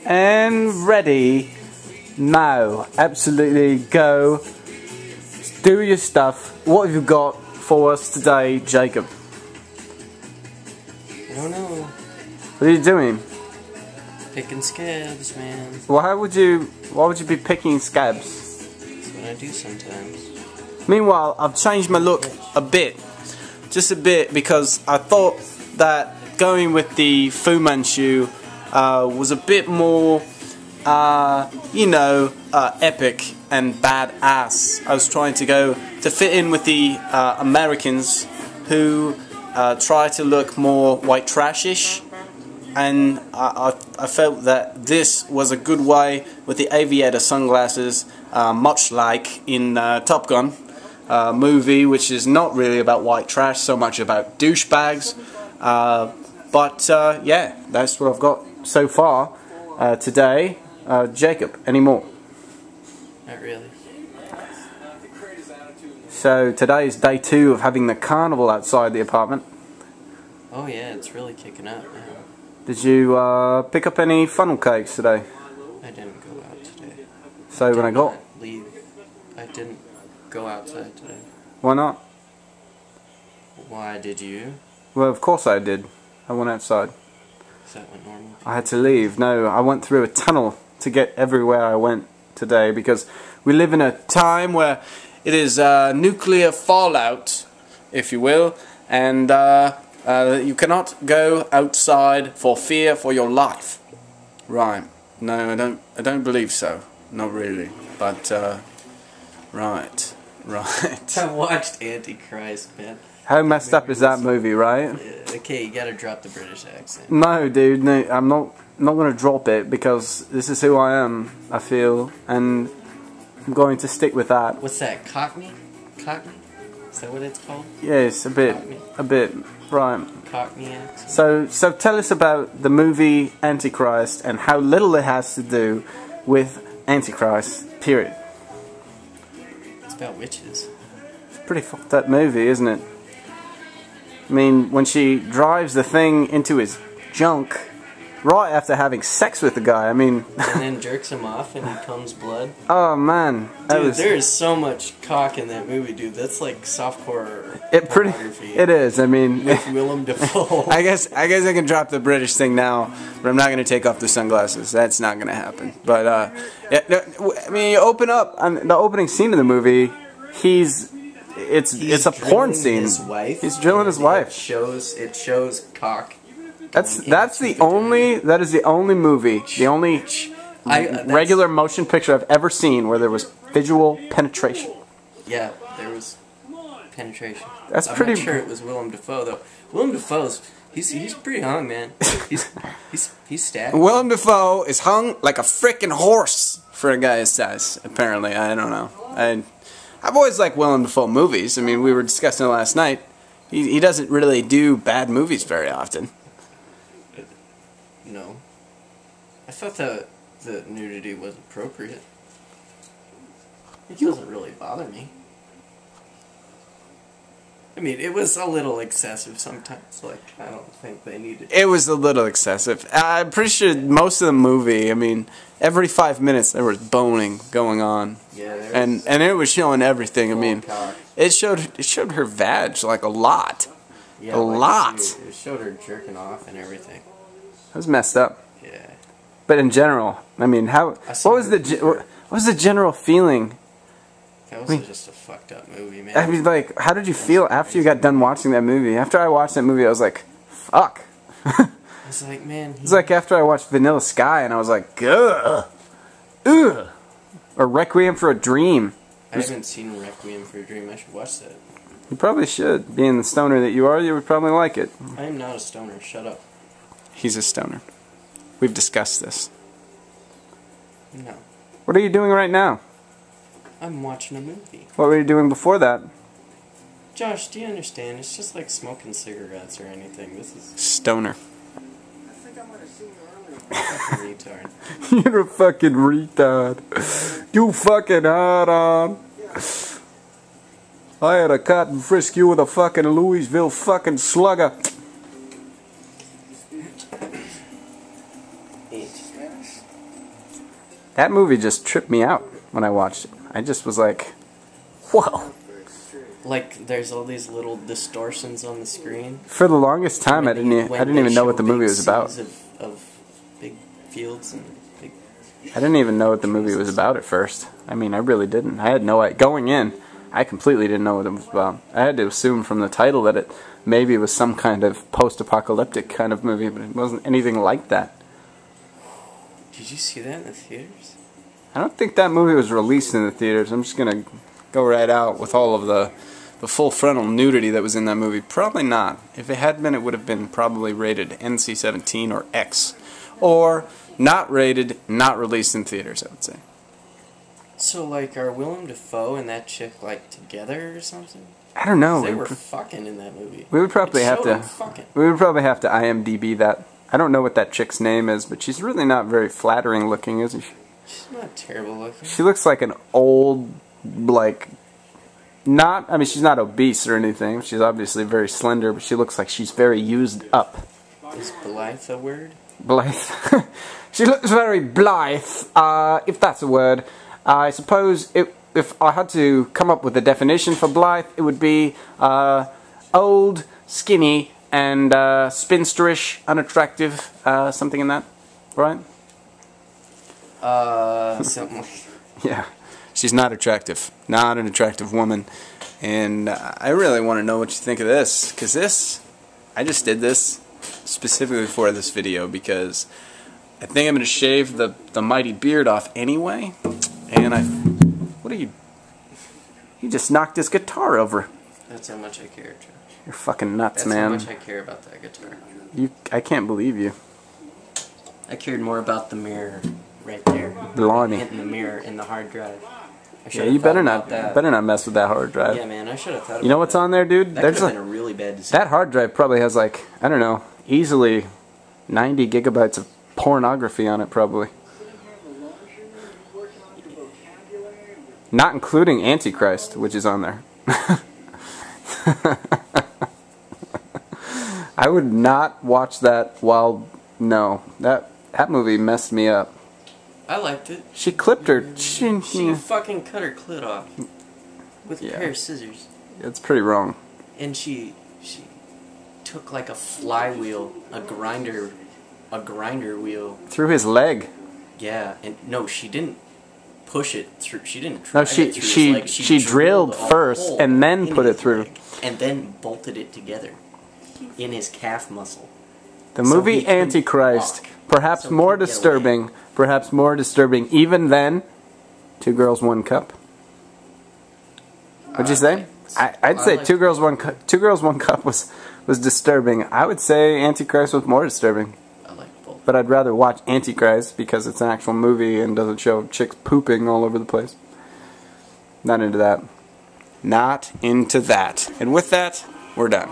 And ready. Now. Absolutely go. Do your stuff. What have you got for us today, Jacob? I don't know. What are you doing? Picking scabs, man. Well, why would you be picking scabs? That's what I do sometimes. Meanwhile, I've changed my look a bit. Just a bit, because I thought that going with the Fu Manchu was a bit more, you know, epic and badass. I was trying to go to fit in with the Americans who try to look more white trash-ish, and I felt that this was a good way with the aviator sunglasses, much like in Top Gun movie, which is not really about white trash, so much about douchebags. But yeah, that's what I've got so far today. Jacob, any more? Not really. So today is day 2 of having the carnival outside the apartment. Oh yeah, it's really kicking up now. Did you pick up any funnel cakes today? I didn't go out today. So when I got... leave. I didn't go outside today. Why not? Why did you? Well, of course I did. I went outside. Is that what normal? I had to leave. No, I went through a tunnel to get everywhere I went today, because we live in a time where it is nuclear fallout, if you will, and you cannot go outside for fear for your life. Right. No, I don't believe so. Not really. But right. I watched Antichrist, man. How messed up is that movie, right? Yeah, okay, you gotta drop the British accent. No, dude, no, I'm not gonna drop it, because this is who I am, I feel, and I'm going to stick with that. What's that, Cockney? Cockney? Is that what it's called? Yes, a bit, right. Cockney accent. So tell us about the movie Antichrist and how little it has to do with Antichrist, period. It's about witches. It's a pretty fucked up movie, isn't it? I mean, when she drives the thing into his junk right after having sex with the guy, I mean... and then jerks him off and he comes blood. Oh, man. Dude, there is so much cock in that movie, dude. That's like softcore pornography. It is, I mean... With Willem Dafoe. I guess I can drop the British thing now, but I'm not going to take off the sunglasses. That's not going to happen. But, yeah, I mean, you open up, the opening scene of the movie, it's a porn scene. His wife. He's drilling his wife. It shows cock. That is the only movie, the only regular motion picture I've ever seen where there was visual penetration. Yeah, there was penetration. I'm not sure it was Willem Dafoe though. Willem Dafoe's he's pretty hung, man. He's stacked. Willem Dafoe is hung like a frickin' horse for a guy his size. Apparently, I don't know. I've always liked Willem Dafoe movies. I mean, we were discussing it last night. He doesn't really do bad movies very often. No. I thought the nudity was appropriate. It doesn't really bother me. I mean, it was a little excessive sometimes. Like, I don't think they needed... It was a little excessive. I'm pretty sure most of the movie, I mean, every 5 minutes there was boning going on. Yeah, and it was showing everything. I mean, cock. it showed her vag like a lot. Yeah, it showed her jerking off and everything. That was messed up. Yeah. But in general, I mean, what was the general feeling? That was just a fucked up movie, man. I mean, like, how did you feel after you got done watching that movie? After I watched that movie, I was like, fuck. I was like, man. It was like after I watched Vanilla Sky, and I was like, ugh. Ugh. Or Requiem for a Dream. I haven't seen Requiem for a Dream. I should watch that. You probably should. Being the stoner that you are, you would probably like it. I am not a stoner. Shut up. He's a stoner. We've discussed this. No. What are you doing right now? I'm watching a movie. What were you doing before that? Josh, do you understand? It's just like smoking cigarettes or anything. This is... Stoner. I think I might have seen you earlier. Fucking retard. You're a fucking retard. You fucking hard on. I had a cut and frisk you with a fucking Louisville fucking slugger. That movie just tripped me out when I watched it. I just was like, whoa. Like, there's all these little distortions on the screen. For the longest time, I didn't even know what the movie was about. Of big fields and big... I didn't even know what the movie was about at first. I mean, I really didn't. I had no idea. Going in, I completely didn't know what it was about. I had to assume from the title that it maybe was some kind of post-apocalyptic kind of movie, but it wasn't anything like that. Did you see that in the theaters? I don't think that movie was released in the theaters. I'm just going to go right out with all of the full frontal nudity that was in that movie. Probably not. If it had been, it would have been probably rated NC-17 or X. Or not rated, not released in theaters, I would say. So, like, are Willem Dafoe and that chick, like, together or something? I don't know. They were fucking in that movie. We would probably have to. Fucking. We would probably have to IMDb that. I don't know what that chick's name is, but she's really not very flattering looking, isn't she? She's not terrible looking. She looks like an old, like, not. I mean, she's not obese or anything. She's obviously very slender, but she looks like she's very used up. Is blithe a word? Blithe. She looks very blithe, if that's a word. I suppose if I had to come up with a definition for blithe, it would be old, skinny, and spinsterish, unattractive, something in that, right? Something like... Yeah, she's not attractive. Not an attractive woman. And I really want to know what you think of this, because I just did this specifically for this video, because I think I'm going to shave the mighty beard off anyway. And what are you? You just knocked his guitar over. That's how much I care, Josh. You're fucking nuts, man. That's how much I care about that guitar. I can't believe you. I cared more about the mirror right there. Blimey. Hitting the mirror in the hard drive. Yeah, you better not mess with that hard drive. Yeah, man, I should have thought about You know what's on there, dude? That could have been a really bad decision. That hard drive probably has, like, I don't know, easily 90 gigabytes of pornography on it, probably. Not including Antichrist, which is on there. I would not watch that while... No. That movie messed me up. I liked it. She clipped her... She fucking cut her clit off. With a pair of scissors. It's pretty wrong. And she took like a flywheel, a grinder wheel. Through his leg. Yeah, and no, she didn't push it through. She didn't. No, she drilled first and then put it through. And then bolted it together in his calf muscle. The movie Antichrist, perhaps more disturbing even than Two Girls, One Cup. What'd you say? I'd say Two Girls, One Cup was disturbing. I would say Antichrist was more disturbing. I like both. But I'd rather watch Antichrist because it's an actual movie and doesn't show chicks pooping all over the place. Not into that. Not into that. And with that, we're done.